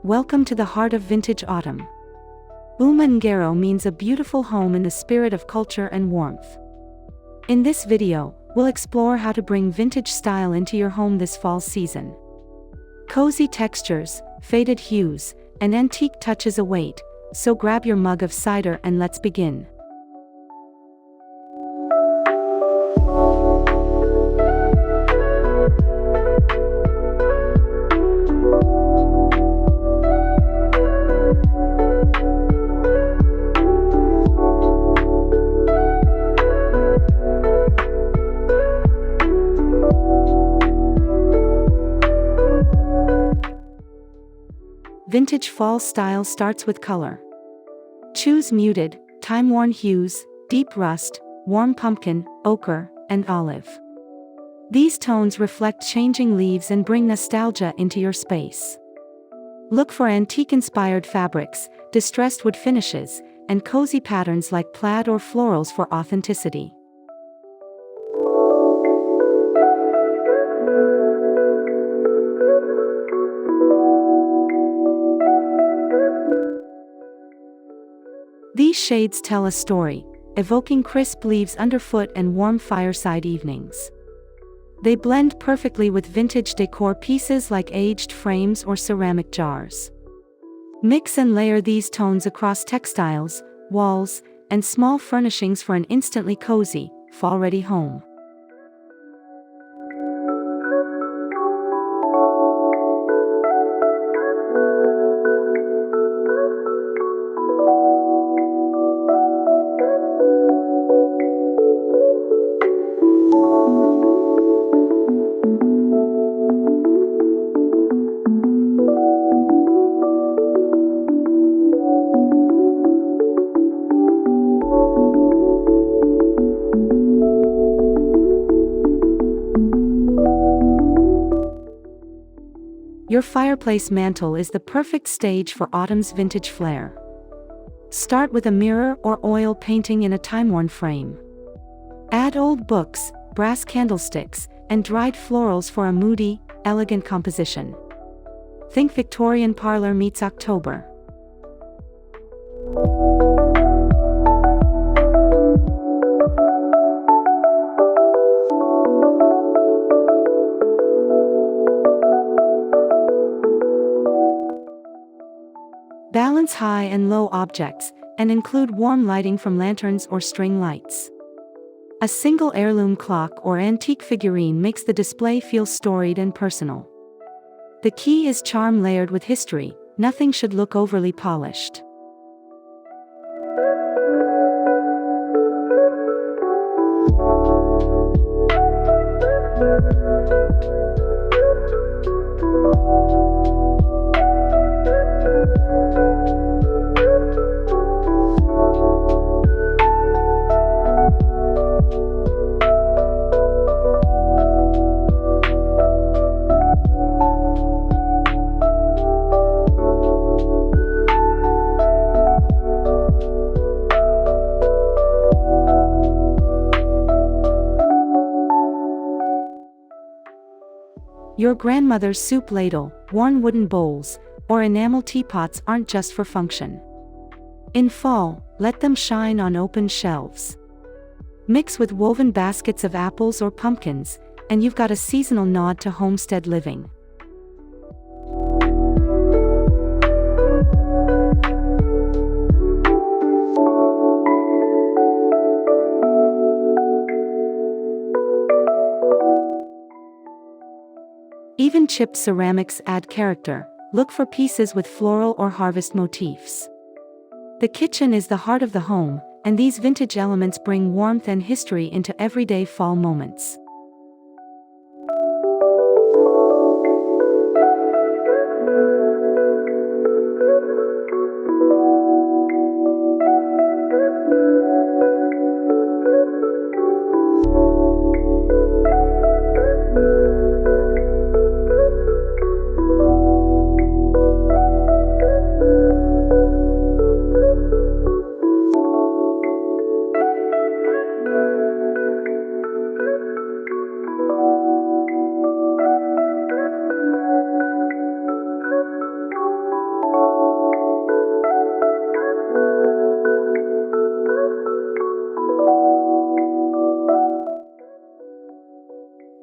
Welcome to the heart of vintage autumn. Umangero means a beautiful home in the spirit of culture and warmth. In this video, we'll explore how to bring vintage style into your home this fall season. Cozy textures, faded hues, and antique touches await, so grab your mug of cider and let's begin. Vintage fall style starts with color. Choose muted, time-worn hues, deep rust, warm pumpkin, ochre, and olive. These tones reflect changing leaves and bring nostalgia into your space. Look for antique-inspired fabrics, distressed wood finishes, and cozy patterns like plaid or florals for authenticity. These shades tell a story, evoking crisp leaves underfoot and warm fireside evenings. They blend perfectly with vintage decor pieces like aged frames or ceramic jars. Mix and layer these tones across textiles, walls, and small furnishings for an instantly cozy, fall-ready home. Your fireplace mantel is the perfect stage for autumn's vintage flair. Start with a mirror or oil painting in a time-worn frame. Add old books, brass candlesticks, and dried florals for a moody, elegant composition. Think Victorian parlor meets October. Balance high and low objects, and include warm lighting from lanterns or string lights. A single heirloom clock or antique figurine makes the display feel storied and personal. The key is charm layered with history, nothing should look overly polished. Your grandmother's soup ladle, worn wooden bowls, or enamel teapots aren't just for function. In fall, let them shine on open shelves. Mix with woven baskets of apples or pumpkins, and you've got a seasonal nod to homestead living. Even chipped ceramics add character. Look for pieces with floral or harvest motifs. The kitchen is the heart of the home, and these vintage elements bring warmth and history into everyday fall moments.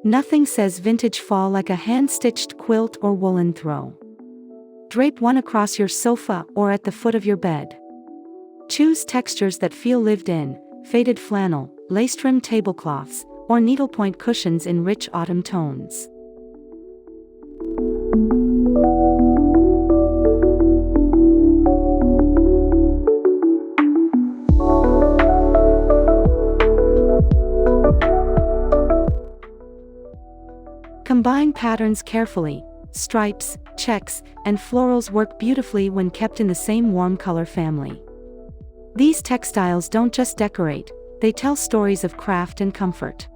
Nothing says vintage fall like a hand-stitched quilt or woolen throw. Drape one across your sofa or at the foot of your bed. Choose textures that feel lived in: faded flannel, lace-trimmed tablecloths, or needlepoint cushions in rich autumn tones. Combine patterns carefully. Stripes, checks, and florals work beautifully when kept in the same warm color family. These textiles don't just decorate, they tell stories of craft and comfort.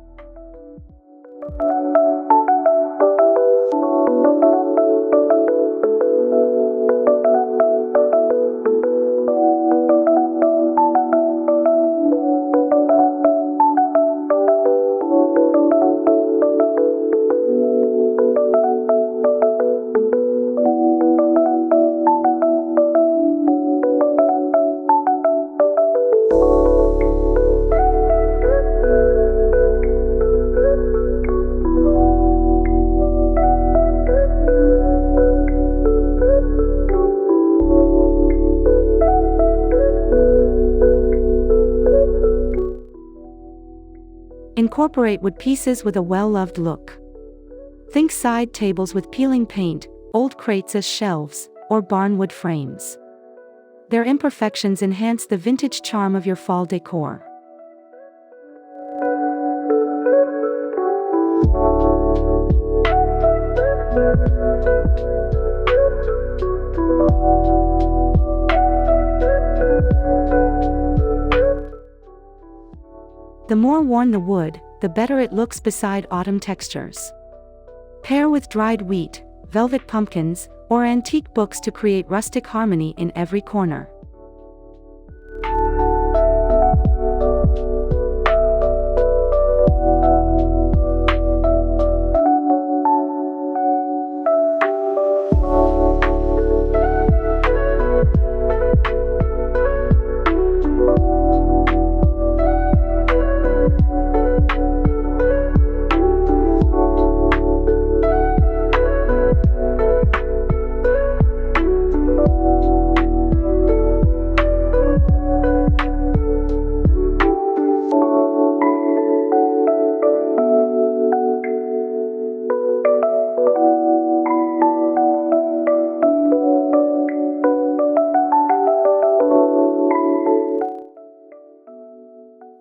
Incorporate wood pieces with a well-loved look. Think side tables with peeling paint, old crates as shelves, or barnwood frames. Their imperfections enhance the vintage charm of your fall decor. The more worn the wood, the better it looks beside autumn textures. Pair with dried wheat, velvet pumpkins, or antique books to create rustic harmony in every corner.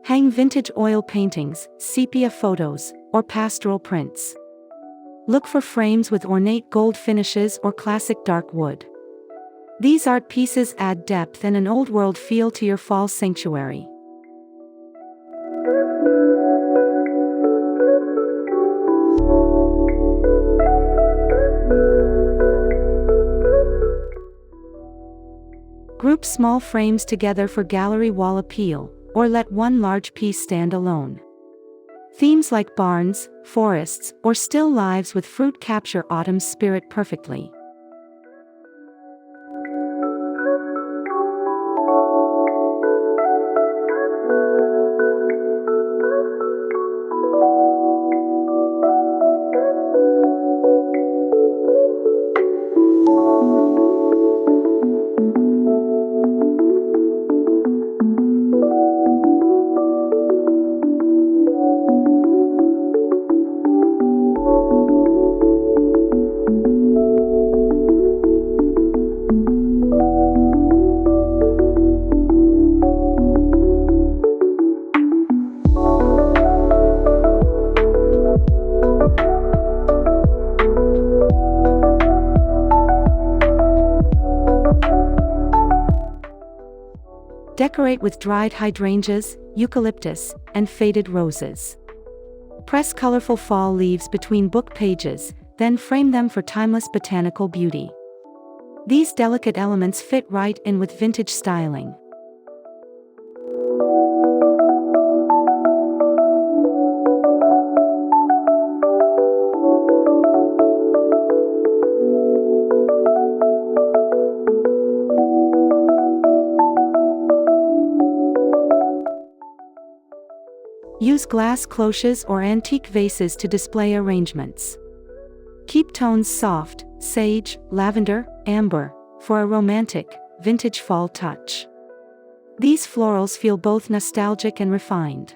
Hang vintage oil paintings, sepia photos, or pastoral prints. Look for frames with ornate gold finishes or classic dark wood. These art pieces add depth and an old-world feel to your fall sanctuary. Group small frames together for gallery wall appeal, or let one large piece stand alone. Themes like barns, forests, or still lives with fruit capture autumn's spirit perfectly. Decorate with dried hydrangeas, eucalyptus, and faded roses. Press colorful fall leaves between book pages, then frame them for timeless botanical beauty. These delicate elements fit right in with vintage styling. Use glass cloches or antique vases to display arrangements. Keep tones soft, sage, lavender, amber, for a romantic, vintage fall touch. These florals feel both nostalgic and refined.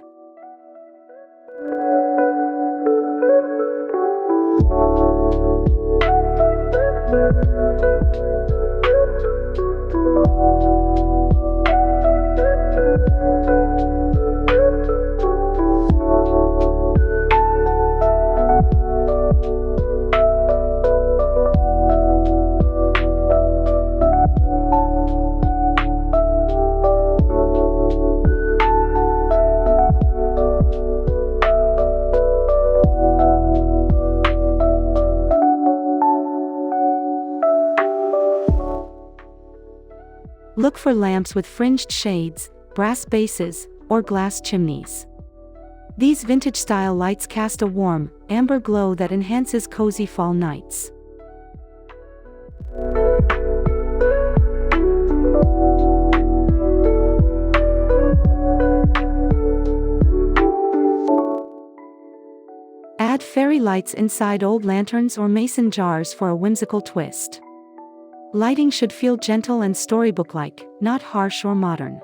Look for lamps with fringed shades, brass bases, or glass chimneys. These vintage-style lights cast a warm, amber glow that enhances cozy fall nights. Add fairy lights inside old lanterns or mason jars for a whimsical twist. Lighting should feel gentle and storybook-like, not harsh or modern.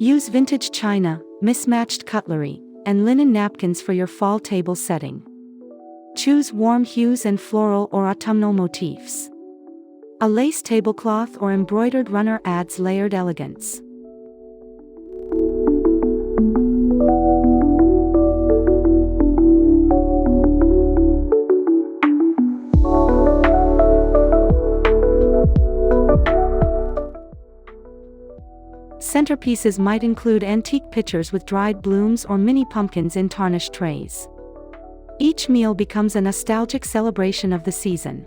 Use vintage china, mismatched cutlery, and linen napkins for your fall table setting. Choose warm hues and floral or autumnal motifs. A lace tablecloth or embroidered runner adds layered elegance. Centerpieces might include antique pitchers with dried blooms or mini pumpkins in tarnished trays. Each meal becomes a nostalgic celebration of the season.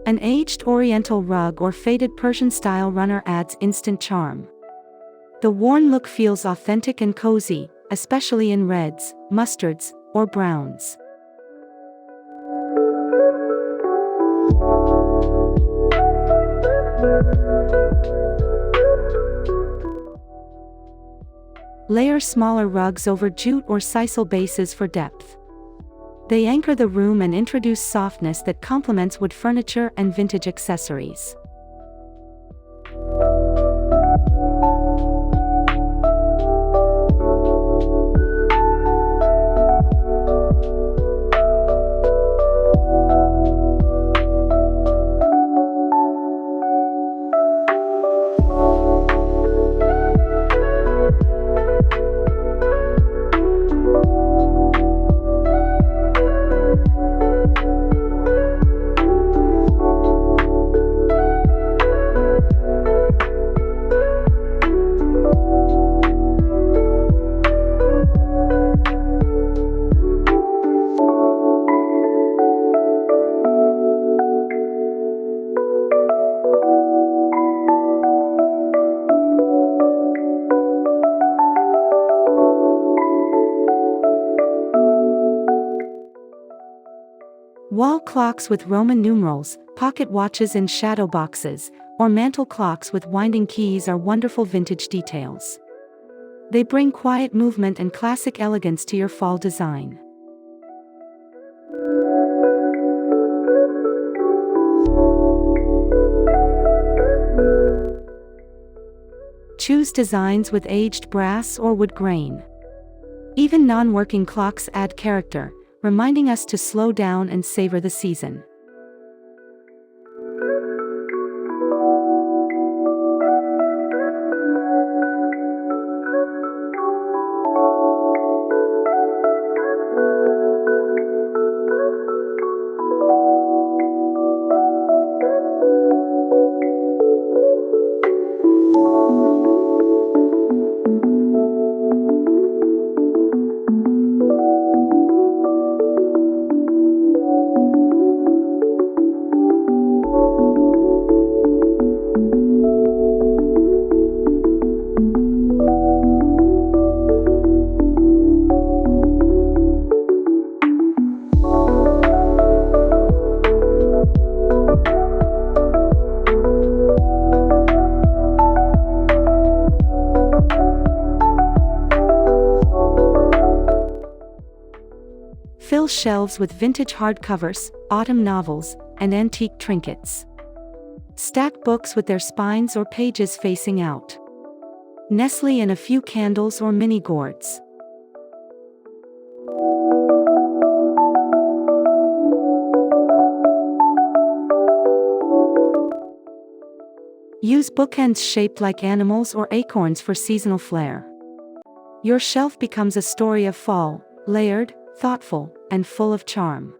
An aged Oriental rug or faded Persian-style runner adds instant charm. The worn look feels authentic and cozy, especially in reds, mustards, or browns. Layer smaller rugs over jute or sisal bases for depth. They anchor the room and introduce softness that complements wood furniture and vintage accessories. Wall clocks with Roman numerals, pocket watches in shadow boxes, or mantel clocks with winding keys are wonderful vintage details. They bring quiet movement and classic elegance to your fall design. Choose designs with aged brass or wood grain. Even non-working clocks add character, reminding us to slow down and savor the season. Fill shelves with vintage hardcovers, autumn novels, and antique trinkets. Stack books with their spines or pages facing out. Nestle in a few candles or mini gourds. Use bookends shaped like animals or acorns for seasonal flair. Your shelf becomes a story of fall, layered, thoughtful, and full of charm.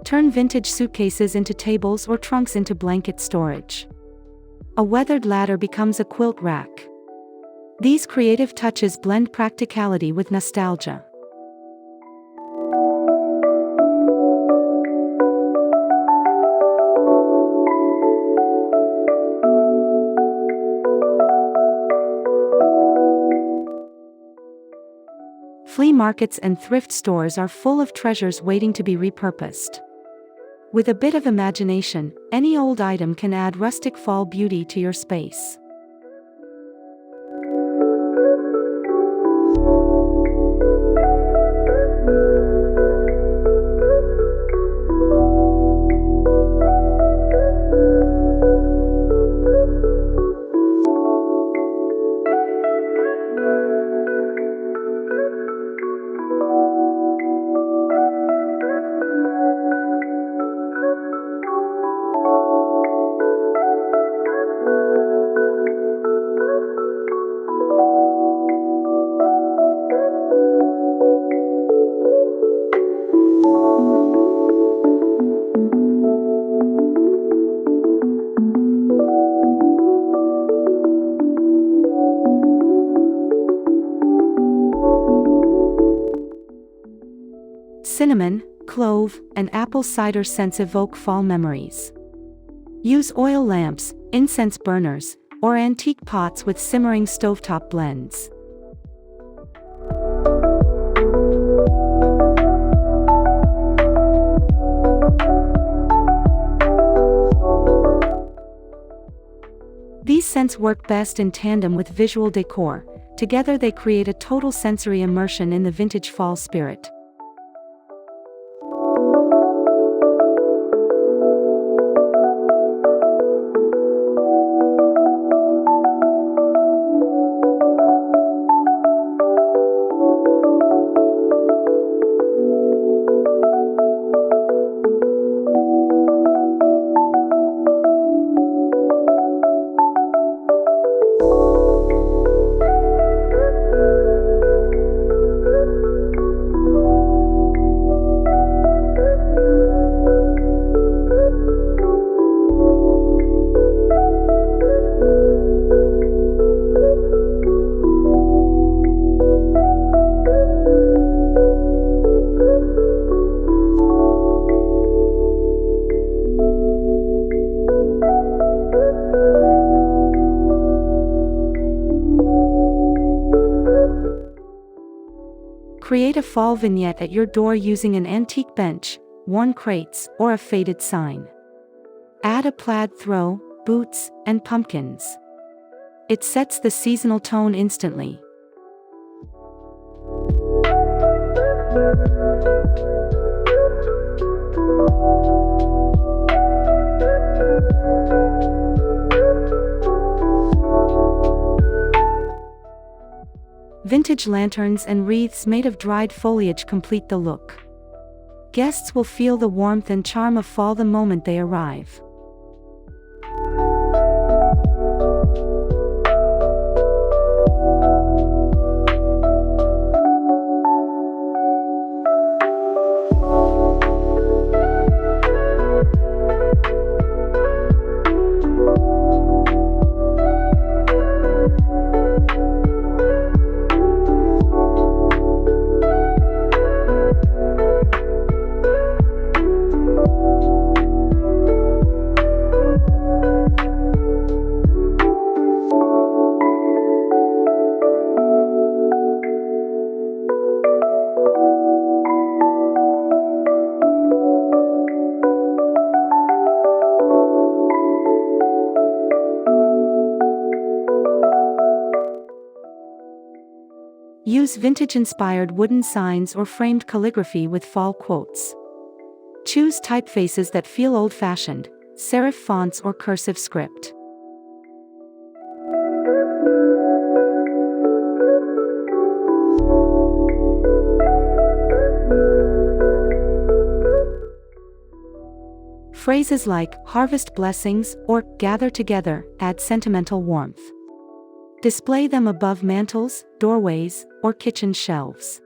Turn vintage suitcases into tables or trunks into blanket storage. A weathered ladder becomes a quilt rack. These creative touches blend practicality with nostalgia. Flea markets and thrift stores are full of treasures waiting to be repurposed. With a bit of imagination, any old item can add rustic fall beauty to your space. Cinnamon, clove, and apple cider scents evoke fall memories. Use oil lamps, incense burners, or antique pots with simmering stovetop blends. These scents work best in tandem with visual decor. Together they create a total sensory immersion in the vintage fall spirit. Create a fall vignette at your door using an antique bench, worn crates, or a faded sign. Add a plaid throw, boots, and pumpkins. It sets the seasonal tone instantly. Vintage lanterns and wreaths made of dried foliage complete the look. Guests will feel the warmth and charm of fall the moment they arrive. Use vintage-inspired wooden signs or framed calligraphy with fall quotes. Choose typefaces that feel old-fashioned, serif fonts or cursive script. Phrases like "harvest blessings" or "gather together" add sentimental warmth. Display them above mantels, doorways, or kitchen shelves.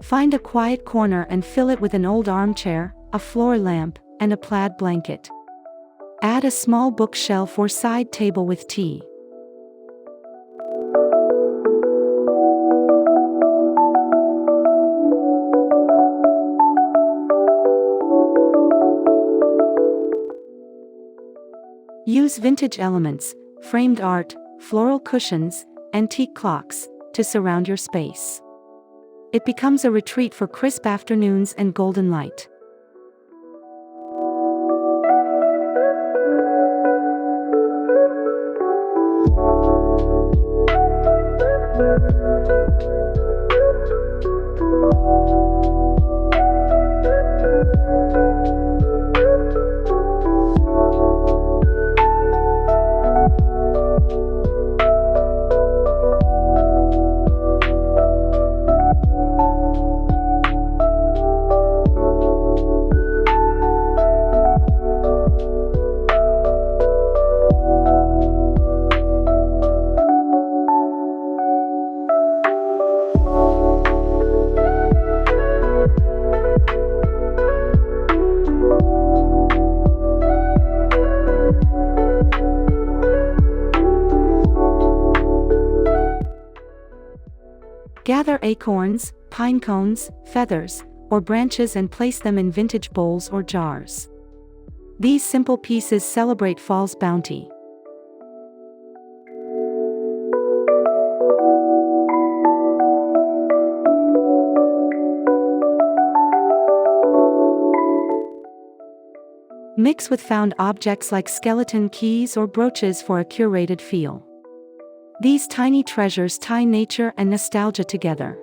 Find a quiet corner and fill it with an old armchair, a floor lamp, and a plaid blanket. Add a small bookshelf or side table with tea. Use vintage elements, framed art, floral cushions, antique clocks, to surround your space. It becomes a retreat for crisp afternoons and golden light. Gather acorns, pine cones, feathers, or branches and place them in vintage bowls or jars. These simple pieces celebrate fall's bounty. Mix with found objects like skeleton keys or brooches for a curated feel. These tiny treasures tie nature and nostalgia together.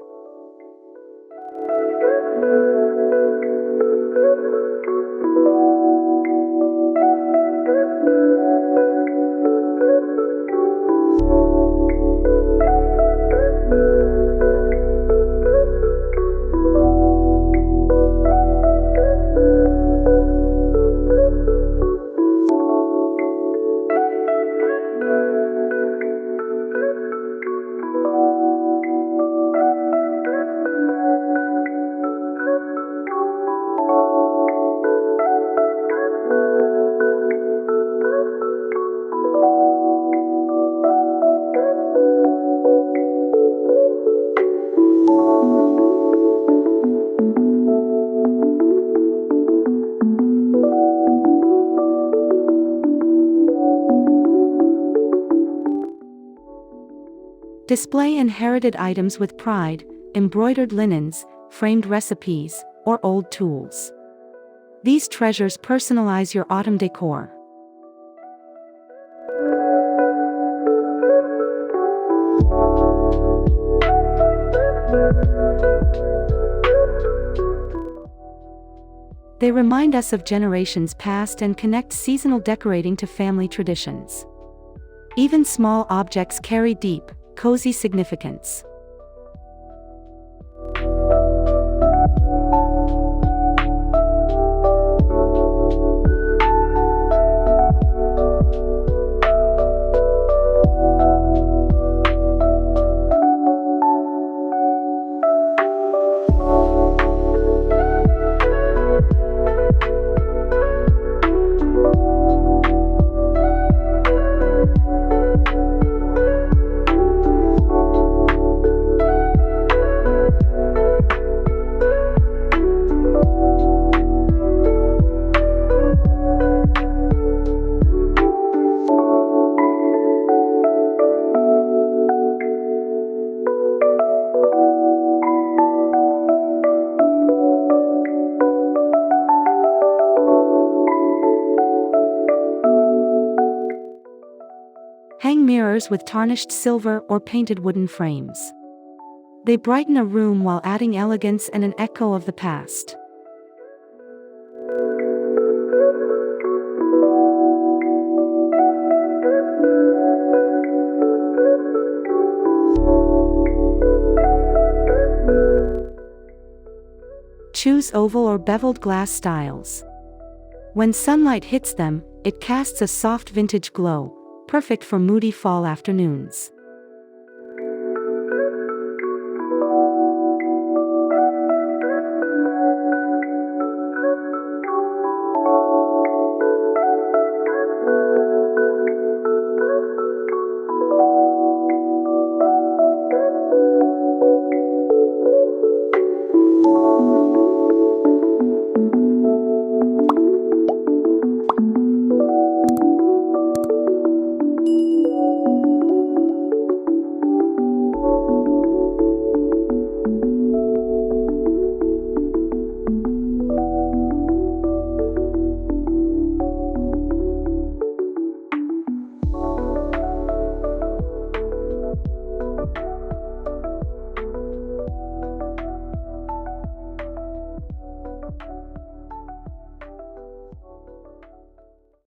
Display inherited items with pride, embroidered linens, framed recipes, or old tools. These treasures personalize your autumn decor. They remind us of generations past and connect seasonal decorating to family traditions. Even small objects carry deep, cozy significance. Hang mirrors with tarnished silver or painted wooden frames. They brighten a room while adding elegance and an echo of the past. Choose oval or beveled glass styles. When sunlight hits them, it casts a soft vintage glow, perfect for moody fall afternoons.